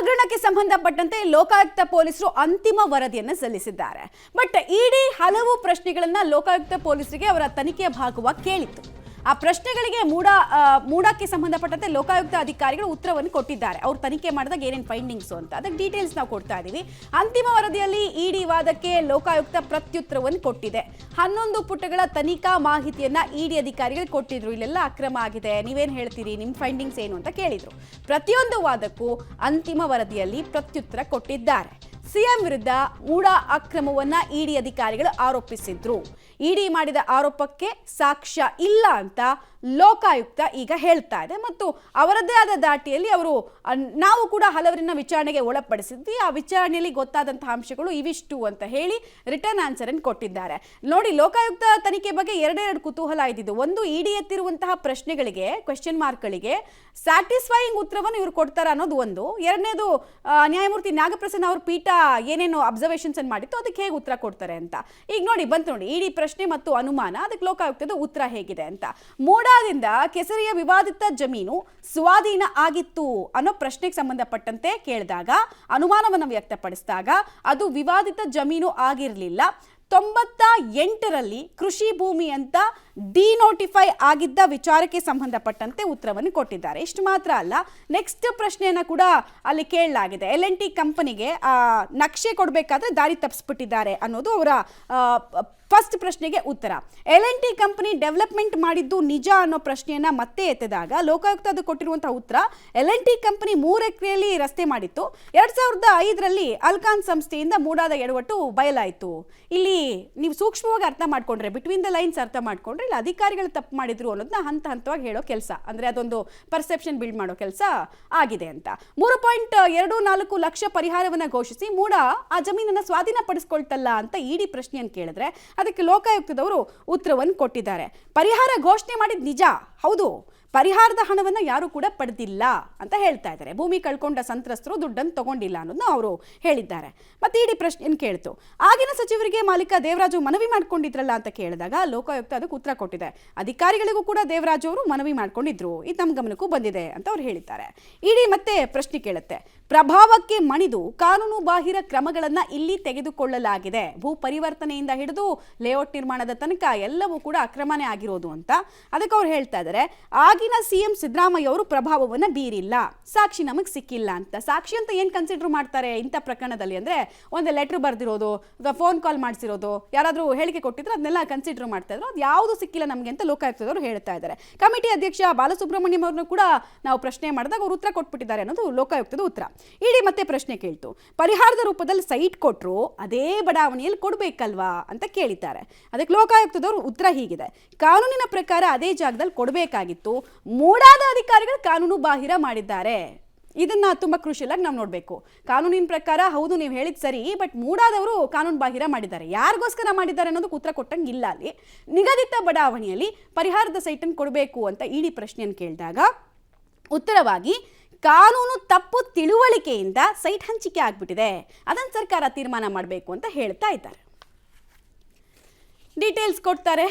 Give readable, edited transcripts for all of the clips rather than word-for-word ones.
ಹಗರಣಕ್ಕೆ ಸಂಬಂಧಪಟ್ಟಂತೆ ಲೋಕಾಯುಕ್ತ ಪೊಲೀಸರು ಅಂತಿಮ ವರದಿಯನ್ನು ಸಲ್ಲಿಸಿದ್ದಾರೆ. ಬಟ್ ಇಡಿ ಹಲವು ಪ್ರಶ್ನೆಗಳನ್ನ ಲೋಕಾಯುಕ್ತ ಪೊಲೀಸರಿಗೆ ಅವರ ತನಿಖೆಯ ಭಾಗವಾಗಿ ಕೇಳಿತ್ತು. ಆ ಪ್ರಶ್ನೆಗಳಿಗೆ ಮೂಡಕ್ಕೆ ಸಂಬಂಧಪಟ್ಟಂತೆ ಲೋಕಾಯುಕ್ತ ಅಧಿಕಾರಿಗಳು ಉತ್ತರವನ್ನು ಕೊಟ್ಟಿದ್ದಾರೆ. ಅವರು ತನಿಖೆ ಮಾಡಿದಾಗ ಏನೇನು ಫೈಂಡಿಂಗ್ಸ್ ಅಂತ ಅದಕ್ಕೆ ಡೀಟೇಲ್ಸ್ ನಾವು ಕೊಡ್ತಾ ಇದ್ದೀವಿ. ಅಂತಿಮ ವರದಿಯಲ್ಲಿ ಇಡಿ ವಾದಕ್ಕೆ ಲೋಕಾಯುಕ್ತ ಪ್ರತ್ಯುತ್ತರವನ್ನು ಕೊಟ್ಟಿದೆ. 11 ಪುಟಗಳ ತನಿಖಾ ಮಾಹಿತಿಯನ್ನ ಇಡಿ ಅಧಿಕಾರಿಗಳು ಕೊಟ್ಟಿದ್ರು. ಇಲ್ಲೆಲ್ಲ ಅಕ್ರಮ ಆಗಿದೆ, ನೀವೇನು ಹೇಳ್ತೀರಿ, ನಿಮ್ಮ ಫೈಂಡಿಂಗ್ಸ್ ಏನು ಅಂತ ಕೇಳಿದ್ರು. ಪ್ರತಿಯೊಂದು ವಾದಕ್ಕೂ ಅಂತಿಮ ವರದಿಯಲ್ಲಿ ಪ್ರತ್ಯುತ್ತರ ಕೊಟ್ಟಿದ್ದಾರೆ. ಸಿಎಂ ವಿರುದ್ಧ ಮೂಡ ಅಕ್ರಮವನ್ನ ಇಡಿ ಅಧಿಕಾರಿಗಳು ಆರೋಪಿಸಿದ್ರು. ಇಡಿ ಮಾಡಿದ ಆರೋಪಕ್ಕೆ ಸಾಕ್ಷ್ಯ ಇಲ್ಲ ಅಂತ ಲೋಕಾಯುಕ್ತ ಈಗ ಹೇಳ್ತಾ ಇದೆ. ಮತ್ತು ಅವರದ್ದೇ ಆದ ದಾಟಿಯಲ್ಲಿ ಅವರು ನಾವು ಕೂಡ ಹಲವರನ್ನ ವಿಚಾರಣೆಗೆ ಒಳಪಡಿಸಿದ್ವಿ, ಆ ವಿಚಾರಣೆಯಲ್ಲಿ ಗೊತ್ತಾದಂತಹ ಅಂಶಗಳು ಇವಿಷ್ಟು ಅಂತ ಹೇಳಿ ರಿಟರ್ನ್ ಆನ್ಸರ್ ಅನ್ನು ಕೊಟ್ಟಿದ್ದಾರೆ. ನೋಡಿ, ಲೋಕಾಯುಕ್ತ ತನಿಖೆ ಬಗ್ಗೆ ಎರಡೆರಡು ಕುತೂಹಲ ಇದ್ದಿದ್ದು. ಒಂದು, ಇಡಿ ಎತ್ತಿರುವಂತಹ ಪ್ರಶ್ನೆಗಳಿಗೆ, ಕ್ವೆಶ್ಚನ್ ಮಾರ್ಕ್ಗಳಿಗೆ ಸ್ಯಾಟಿಸ್ಫೈಯಿಂಗ್ ಉತ್ತರವನ್ನು ಇವರು ಕೊಡ್ತಾರ ಅನ್ನೋದು ಒಂದು. ಎರಡನೇದು, ನ್ಯಾಯಮೂರ್ತಿ ನಾಗಪ್ರಸನ್ನ ಅವ್ರ ಪೀಠ ಏನೇನು ಅಬ್ಸರ್ವೇಷನ್ಸ್ ಅನ್ನು ಮಾಡಿತ್ತು ಅದಕ್ಕೆ ಹೇಗೆ ಉತ್ತರ ಕೊಡ್ತಾರೆ ಅಂತ. ಈಗ ನೋಡಿ, ಬಂತು ನೋಡಿ ಇಡಿ ಪ್ರಶ್ನೆ ಮತ್ತು ಅನುಮಾನ, ಅದಕ್ಕೆ ಲೋಕಾಯುಕ್ತದ ಉತ್ತರ ಹೇಗಿದೆ ಅಂತ. ಮೂಡಾದಿಂದ ಕೆಸರಿಯ ವಿವಾದಿತ ಜಮೀನು ಸ್ವಾಧೀನ ಆಗಿತ್ತು ಅನ್ನೋ ಪ್ರಶ್ನೆಗೆ ಸಂಬಂಧಪಟ್ಟಂತೆ ಕೇಳಿದಾಗ, ಅನುಮಾನವನ್ನು ವ್ಯಕ್ತಪಡಿಸಿದಾಗ ಅದು ವಿವಾದಿತ ಜಮೀನು ಆಗಿರಲಿಲ್ಲ. 98ರಲ್ಲಿ ಕೃಷಿ ಭೂಮಿ ಅಂತ ಡಿನೋಟಿಫೈ ಆಗಿದ್ದ ವಿಚಾರಕ್ಕೆ ಸಂಬಂಧಪಟ್ಟಂತೆ ಉತ್ತರವನ್ನು ಕೊಟ್ಟಿದ್ದಾರೆ. ಇಷ್ಟು ಮಾತ್ರ ಅಲ್ಲ, ನೆಕ್ಸ್ಟ್ ಪ್ರಶ್ನೆಯನ್ನ ಕೂಡ ಅಲ್ಲಿ ಕೇಳಲಾಗಿದೆ. L&T ಕಂಪನಿಗೆ ನಕ್ಷೆ ಕೊಡಬೇಕಾದ್ರೆ ದಾರಿ ತಪ್ಪಿಸ್ಬಿಟ್ಟಿದ್ದಾರೆ ಅನ್ನೋದು ಅವರ ಫಸ್ಟ್ ಪ್ರಶ್ನೆಗೆ ಉತ್ತರ. L&T ಕಂಪನಿ ಡೆವಲಪ್ಮೆಂಟ್ ಮಾಡಿದ್ದು ನಿಜ ಅನ್ನೋ ಪ್ರಶ್ನೆಯನ್ನ ಮತ್ತೆ ಎತ್ತಿದಾಗ ಲೋಕಾಯುಕ್ತ ಅದು ಕೊಟ್ಟಿರುವಂತಹ ಉತ್ತರ, L&T ಕಂಪನಿ 3 ಎಕರೆಯಲ್ಲಿ ರಸ್ತೆ ಮಾಡಿತ್ತು. 2005ರಲ್ಲಿ ಅಲ್ಕಾನ್ ಸಂಸ್ಥೆಯಿಂದ ಮೂಡಾದ ಎಡವಟ್ಟು ಬಯಲಾಯಿತು. ಇಲ್ಲಿ ನೀವು ಸೂಕ್ಷ್ಮವಾಗಿ ಅರ್ಥ ಮಾಡ್ಕೊಂಡ್ರೆ, ಬಿಟ್ವೀನ್ ದ ಲೈನ್ಸ್ ಅರ್ಥ ಮಾಡ್ಕೊಂಡ್ರೆ, ಇಲ್ಲಿ ಅಧಿಕಾರಿಗಳು ತಪ್ಪು ಮಾಡಿದ್ರು ಅನ್ನೋದನ್ನ ಹಂತ ಹಂತವಾಗಿ ಹೇಳೋ ಕೆಲಸ, ಅಂದ್ರೆ ಅದೊಂದು ಪರ್ಸೆಪ್ಷನ್ ಬಿಲ್ಡ್ ಮಾಡೋ ಕೆಲಸ ಆಗಿದೆ ಅಂತ. 3.24 ಲಕ್ಷ ಪರಿಹಾರವನ್ನ ಘೋಷಿಸಿ ಮೂಡ ಆ ಜಮೀನನ್ನ ಸ್ವಾಧೀನಪಡಿಸ್ಕೊಳ್ತಲ್ಲ ಅಂತ ಇಡಿ ಪ್ರಶ್ನೆಯನ್ನು ಕೇಳಿದ್ರೆ ಅದಕ್ಕೆ ಲೋಕಾಯುಕ್ತದವರು ಉತ್ತರವನ್ನು ಕೊಟ್ಟಿದ್ದಾರೆ. ಪರಿಹಾರ ಘೋಷಣೆ ಮಾಡಿದ ನಿಜ, ಹೌದು, ಪರಿಹಾರದ ಹಣವನ್ನು ಯಾರು ಕೂಡ ಪಡೆದಿಲ್ಲ ಅಂತ ಹೇಳ್ತಾ ಇದ್ದಾರೆ. ಭೂಮಿ ಕಳ್ಕೊಂಡ ಸಂತ್ರಸ್ತರು ದುಡ್ಡನ್ನು ತಗೊಂಡಿಲ್ಲ ಅನ್ನೋದನ್ನ ಅವರು ಹೇಳಿದ್ದಾರೆ. ಮತ್ತೆ ಇಡಿ ಪ್ರಶ್ನೆಯನ್ನು ಕೇಳ್ತು, ಆಗಿನ ಸಚಿವರಿಗೆ ಮಾಲೀಕ ದೇವರಾಜು ಮನವಿ ಮಾಡ್ಕೊಂಡಿದ್ರಲ್ಲ ಅಂತ ಕೇಳಿದಾಗ ಲೋಕಾಯುಕ್ತ ಅದಕ್ಕೆ ಉತ್ತರ ಕೊಟ್ಟಿದೆ. ಅಧಿಕಾರಿಗಳಿಗೂ ಕೂಡ ದೇವರಾಜು ಅವರು ಮನವಿ ಮಾಡ್ಕೊಂಡಿದ್ರು, ಇದು ನಮ್ಮ ಗಮನಕ್ಕೂ ಬಂದಿದೆ ಅಂತ ಅವ್ರು ಹೇಳಿದ್ದಾರೆ. ಇಡಿ ಮತ್ತೆ ಪ್ರಶ್ನೆ ಕೇಳುತ್ತೆ, ಪ್ರಭಾವಕ್ಕೆ ಮಣಿದು ಕಾನೂನು ಬಾಹಿರ ಕ್ರಮಗಳನ್ನ ಇಲ್ಲಿ ತೆಗೆದುಕೊಳ್ಳಲಾಗಿದೆ. ಭೂ ಪರಿವರ್ತನೆಯಿಂದ ಹಿಡಿದು ಲೇಔಟ್ ನಿರ್ಮಾಣದ ತನಕ ಎಲ್ಲವೂ ಕೂಡ ಅಕ್ರಮನೇ ಆಗಿರೋದು ಅಂತ. ಅದಕ್ಕೆ ಅವ್ರು ಹೇಳ್ತಾ ಇದ್ದಾರೆ, ಆಗಿನ ಸಿಎಂ ಸಿದ್ದರಾಮಯ್ಯ ಅವರು ಪ್ರಭಾವವನ್ನ ಬೀರಿಲ್ಲ, ಸಾಕ್ಷಿ ನಮಗೆ ಸಿಕ್ಕಿಲ್ಲ ಅಂತ. ಸಾಕ್ಷಿ ಅಂತ ಏನ್ ಕನ್ಸಿಡರ್ ಮಾಡ್ತಾರೆ ಇಂಥ ಪ್ರಕರಣದಲ್ಲಿ ಅಂದ್ರೆ, ಒಂದು ಲೆಟರ್ ಬರ್ದಿರೋದು, ಫೋನ್ ಕಾಲ್ ಮಾಡಿಸಿರೋದು, ಯಾರಾದ್ರೂ ಹೇಳಿಕೆ ಕೊಟ್ಟಿದ್ರೆ ಅದನ್ನೆಲ್ಲ ಕನ್ಸಿಡರ್ ಮಾಡ್ತಾ ಇದ್ರು. ಅದು ಯಾವುದು ಸಿಕ್ಕಿಲ್ಲ ನಮಗೆ ಅಂತ ಲೋಕಾಯುಕ್ತದವರು ಹೇಳ್ತಾ ಇದ್ದಾರೆ. ಕಮಿಟಿ ಅಧ್ಯಕ್ಷ ಬಾಲಸುಬ್ರಹ್ಮಣ್ಯಂ ಅವ್ರನ್ನು ಕೂಡ ನಾವು ಪ್ರಶ್ನೆ ಮಾಡಿದಾಗ ಅವರು ಉತ್ತರ ಕೊಟ್ಬಿಟ್ಟಿದ್ದಾರೆ ಅನ್ನೋದು ಲೋಕಾಯುಕ್ತದ ಉತ್ತರ. ಇಡಿ ಮತ್ತೆ ಪ್ರಶ್ನೆ ಕೇಳ್ತು, ಪರಿಹಾರದ ರೂಪದಲ್ಲಿ ಸೈಟ್ ಕೊಟ್ಟರು ಅದೇ ಬಡಾವಣೆಯಲ್ಲಿ ಕೊಡ್ಬೇಕಲ್ವಾ ಅಂತ ಕೇಳಿದ್ದಾರೆ. ಅದಕ್ಕೆ ಲೋಕಾಯುಕ್ತದವರು ಉತ್ತರ ಹೀಗಿದೆ, ಕಾನೂನಿನ ಪ್ರಕಾರ ಅದೇ ಜಾಗದಲ್ಲಿ ಕೊಡಬೇಕಾಗಿತ್ತು, ಮೂಡಾದ ಅಧಿಕಾರಿಗಳು ಕಾನೂನು ಬಾಹಿರ ಮಾಡಿದ್ದಾರೆ. ಇದನ್ನ ತುಂಬಾ ಕ್ರೂಷಿಯಲ್ ಆಗಿ ನಾವು ನೋಡಬೇಕು. ಕಾನೂನಿನ ಪ್ರಕಾರ ಹೌದು ನೀವು ಹೇಳಿದ್ ಸರಿ, ಬಟ್ ಮೂಡಾದವರು ಕಾನೂನು ಬಾಹಿರ ಮಾಡಿದ್ದಾರೆ. ಯಾರಿಗೋಸ್ಕರ ಮಾಡಿದ್ದಾರೆ ಅನ್ನೋದಕ್ಕೆ ಉತ್ತರ ಕೊಟ್ಟಂಗಿಲ್ಲ. ಅಲ್ಲಿ ನಿಗದಿತ ಬಡಾವಣೆಯಲ್ಲಿ ಪರಿಹಾರದ ಸೈಟನ್ನು ಕೊಡಬೇಕು ಅಂತ ಇಡಿ ಪ್ರಶ್ನೆಯನ್ನು ಕೇಳಿದಾಗ ಉತ್ತರವಾಗಿ, ಕಾನೂನು ತಪ್ಪು ತಿಳುವಳಿಕೆಯಿಂದ ಸೈಟ್ ಹಂಚಿಕೆ ಆಗ್ಬಿಟ್ಟಿದೆ, ಅದನ್ನು ಸರ್ಕಾರ ತೀರ್ಮಾನ ಮಾಡಬೇಕು ಅಂತ ಹೇಳ್ತಾ ಇದ್ದಾರೆ. ಡೀಟೇಲ್ಸ್ ಕೊಡ್ತಾರೆ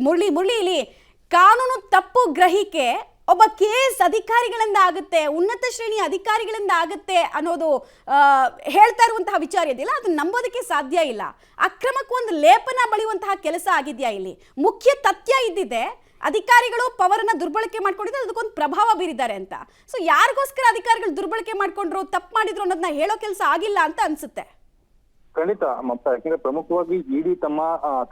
ಮುರಳಿ. ಇಲ್ಲಿ ಕಾನೂನು ತಪ್ಪು ಗ್ರಹಿಕೆ ಒಬ್ಬ KS ಅಧಿಕಾರಿಗಳಿಂದ ಆಗುತ್ತೆ, ಉನ್ನತ ಶ್ರೇಣಿ ಅಧಿಕಾರಿಗಳಿಂದ ಆಗುತ್ತೆ ಅನ್ನೋದು ಹೇಳ್ತಾ ಇರುವಂತಹ ವಿಚಾರ ಇದೆಯಲ್ಲ, ಅದನ್ನ ನಂಬೋದಕ್ಕೆ ಸಾಧ್ಯ ಇಲ್ಲ. ಅಕ್ರಮಕ್ಕೆ ಒಂದು ಲೇಪನ ಬಳಿಯುವಂತಹ ಕೆಲಸ ಆಗಿದೆಯಾ ಇಲ್ಲಿ? ಮುಖ್ಯ ತಥ್ಯ ಇದ್ದಿದೆ, ಅಧಿಕಾರಿಗಳು ಪವರನ್ನ ದುರ್ಬಳಕೆ ಮಾಡ್ಕೊಂಡಿದ್ದಾರೆ, ಅದಕ್ಕೊಂದು ಪ್ರಭಾವ ಬೀರಿದ್ದಾರೆ ಅಂತ. ಸೊ ಯಾರಿಗೋಸ್ಕರ ಅಧಿಕಾರಿಗಳು ದುರ್ಬಳಕೆ ಮಾಡ್ಕೊಂಡ್ರು, ತಪ್ಪು ಮಾಡಿದ್ರು ಅನ್ನೋದನ್ನ ಹೇಳೋ ಕೆಲಸ ಆಗಿಲ್ಲ ಅಂತ ಅನ್ಸುತ್ತೆ. ಖಂಡಿತ ಮಮತಾ, ಯಾಕಂದ್ರೆ ಪ್ರಮುಖವಾಗಿ ಇಡಿ ತಮ್ಮ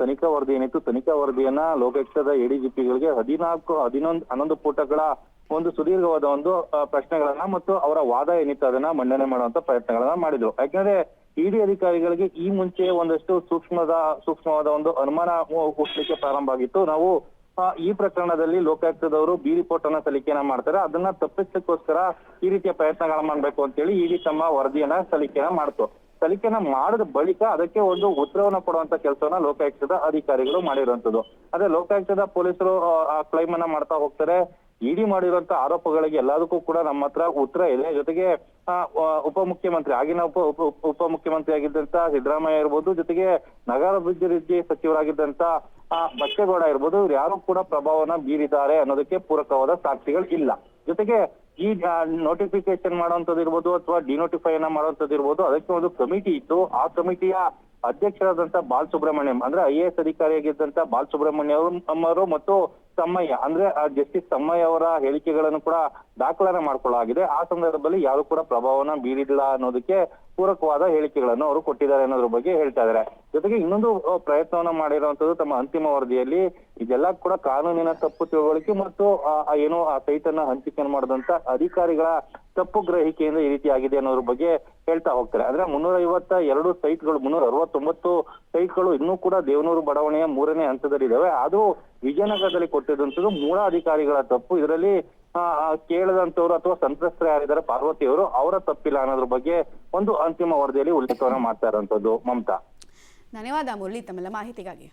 ತನಿಖಾ ವರದಿ ಏನಿತ್ತು, ತನಿಖಾ ವರದಿಯನ್ನ ಲೋಕಾಯುಕ್ತದ ಎಡಿಜಿಪಿಗಳಿಗೆ 11 ಪುಟಗಳ ಒಂದು ಸುದೀರ್ಘವಾದ ಒಂದು ಪ್ರಶ್ನೆಗಳನ್ನ ಮತ್ತು ಅವರ ವಾದ ಏನಿತ್ತು ಅದನ್ನ ಮಂಡನೆ ಮಾಡುವಂತ ಪ್ರಯತ್ನಗಳನ್ನ ಮಾಡಿದ್ರು. ಯಾಕಂದ್ರೆ ಇಡಿ ಅಧಿಕಾರಿಗಳಿಗೆ ಈ ಮುಂಚೆ ಒಂದಷ್ಟು ಸೂಕ್ಷ್ಮವಾದ ಒಂದು ಅನುಮಾನ ಹುಟ್ಟಲಿಕ್ಕೆ ಪ್ರಾರಂಭ ಆಗಿತ್ತು. ನಾವು ಈ ಪ್ರಕರಣದಲ್ಲಿ ಲೋಕಾಯುಕ್ತದವರು ಬಿ ರಿಪೋರ್ಟ್ ಅನ್ನ ಸಲ್ಲಿಕೆಯನ್ನ ಮಾಡ್ತಾರೆ, ಅದನ್ನ ತಪ್ಪಿಸಲಿಕ್ಕೋಸ್ಕರ ಈ ರೀತಿಯ ಪ್ರಯತ್ನಗಳನ್ನ ಮಾಡ್ಬೇಕು ಅಂತೇಳಿ ಇಡಿ ತಮ್ಮ ವರದಿಯನ್ನ ಸಲ್ಲಿಕೆಯನ್ನ ಮಾಡ್ತು. ತನಿಖೆನ ಮಾಡಿದ ಬಳಿಕ ಅದಕ್ಕೆ ಒಂದು ಉತ್ತರವನ್ನ ಕೊಡುವಂತ ಕೆಲಸವನ್ನ ಲೋಕಾಯುಕ್ತದ ಅಧಿಕಾರಿಗಳು ಮಾಡಿರುವಂತದ್ದು. ಅದೇ ಲೋಕಾಯುಕ್ತದ ಪೊಲೀಸರು ಆ ಕ್ಲೈಮ್ ಅನ್ನ ಮಾಡ್ತಾ ಹೋಗ್ತಾರೆ. ಇಡಿ ಮಾಡಿರುವಂತ ಆರೋಪಗಳಿಗೆ ಎಲ್ಲದಕ್ಕೂ ಕೂಡ ನಮ್ಮ ಹತ್ರ ಉತ್ತರ ಇದೆ. ಜೊತೆಗೆ ಉಪಮುಖ್ಯಮಂತ್ರಿ ಆಗಿನ ಉಪಮುಖ್ಯಮಂತ್ರಿ ಆಗಿದ್ದಂತ ಸಿದ್ದರಾಮಯ್ಯ ಇರ್ಬೋದು, ಜೊತೆಗೆ ನಗರಾಭಿವೃದ್ಧಿ ಸಚಿವರಾಗಿದ್ದಂತ ಬಚ್ಚೇಗೌಡ ಇರ್ಬೋದು, ಇವ್ರು ಯಾರು ಕೂಡ ಪ್ರಭಾವನ ಬೀರಿದ್ದಾರೆ ಅನ್ನೋದಕ್ಕೆ ಪೂರಕವಾದ ಸಾಕ್ಷಿಗಳು ಇಲ್ಲ. ಜೊತೆಗೆ ಈ ನೋಟಿಫಿಕೇಶನ್ ಮಾಡುವಂತದ್ದು ಇರ್ಬೋದು ಅಥವಾ ಡಿನೋಟಿಫೈ ಅನ್ನ ಮಾಡುವಂತದ್ದು ಇರ್ಬೋದು, ಅದಕ್ಕೆ ಒಂದು ಕಮಿಟಿ ಇತ್ತು. ಆ ಕಮಿಟಿಯ ಅಧ್ಯಕ್ಷರಾದಂತ ಬಾಲಸುಬ್ರಹ್ಮಣ್ಯಂ ಅಂದ್ರೆ IAS ಅಧಿಕಾರಿಯಾಗಿದ್ದಂತ ಬಾಲಸುಬ್ರಹ್ಮಣ್ಯಂ ಅವರು ಮತ್ತು ತಮ್ಮಯ್ಯ ಅಂದ್ರೆ ಜಸ್ಟಿಸ್ ತಮ್ಮಯ್ಯ ಅವರ ಹೇಳಿಕೆಗಳನ್ನು ಕೂಡ ದಾಖಲನೆ ಮಾಡ್ಕೊಳ್ಳಲಾಗಿದೆ. ಆ ಸಂದರ್ಭದಲ್ಲಿ ಯಾರು ಕೂಡ ಪ್ರಭಾವನ ಬೀರಿಲ್ಲ ಅನ್ನೋದಕ್ಕೆ ಪೂರಕವಾದ ಹೇಳಿಕೆಗಳನ್ನು ಅವರು ಕೊಟ್ಟಿದ್ದಾರೆ ಅನ್ನೋದ್ರ ಬಗ್ಗೆ ಹೇಳ್ತಾ ಇದ್ದಾರೆ. ಜೊತೆಗೆ ಇನ್ನೊಂದು ಪ್ರಯತ್ನವನ್ನ ಮಾಡಿರುವಂತದ್ದು ತಮ್ಮ ಅಂತಿಮ ವರದಿಯಲ್ಲಿ ಇದೆಲ್ಲ ಕೂಡ ಕಾನೂನಿನ ತಪ್ಪು ತಿಳುವಳಿಕೆ ಮತ್ತು ಏನು ಆ ಸೈಟ್ ಅನ್ನ ಹಂಚಿಕೆ ಮಾಡಿದಂತ ಅಧಿಕಾರಿಗಳ ತಪ್ಪು ಗ್ರಹಿಕೆಯಿಂದ ಈ ರೀತಿ ಆಗಿದೆ ಅನ್ನೋದ್ರ ಬಗ್ಗೆ ಹೇಳ್ತಾ ಹೋಗ್ತಾರೆ. ಅಂದ್ರೆ 352 ಸೈಟ್ಗಳು 369 ಸೈಟ್ಗಳು ಇನ್ನೂ ಕೂಡ ದೇವನೂರು ಬಡಾವಣೆಯ 3ನೇ ಹಂತದಲ್ಲಿದ್ದಾವೆ. ಅದು ವಿಜಯನಗರದಲ್ಲಿ ಕೊಟ್ಟಿದ್ದಂಥದ್ದು ಮೂಲ ಅಧಿಕಾರಿಗಳ ತಪ್ಪು. ಇದರಲ್ಲಿ ಕೇಳದಂತವ್ರು ಅಥವಾ ಸಂತ್ರಸ್ತರು ಯಾರಿದ್ದಾರೆ ಪಾರ್ವತಿಯವರು ಅವರ ತಪ್ಪಿಲ್ಲ ಅನ್ನೋದ್ರ ಬಗ್ಗೆ ಒಂದು ಅಂತಿಮ ವರದಿಯಲ್ಲಿ ಉಲ್ಲೇಖವನ್ನ ಮಾಡ್ತಾ ಇರುವಂತದ್ದು. ಮಮತಾ, ಧನ್ಯವಾದ ಮುರಳಿ ತಮ್ಮೆಲ್ಲ ಮಾಹಿತಿಗಾಗಿ.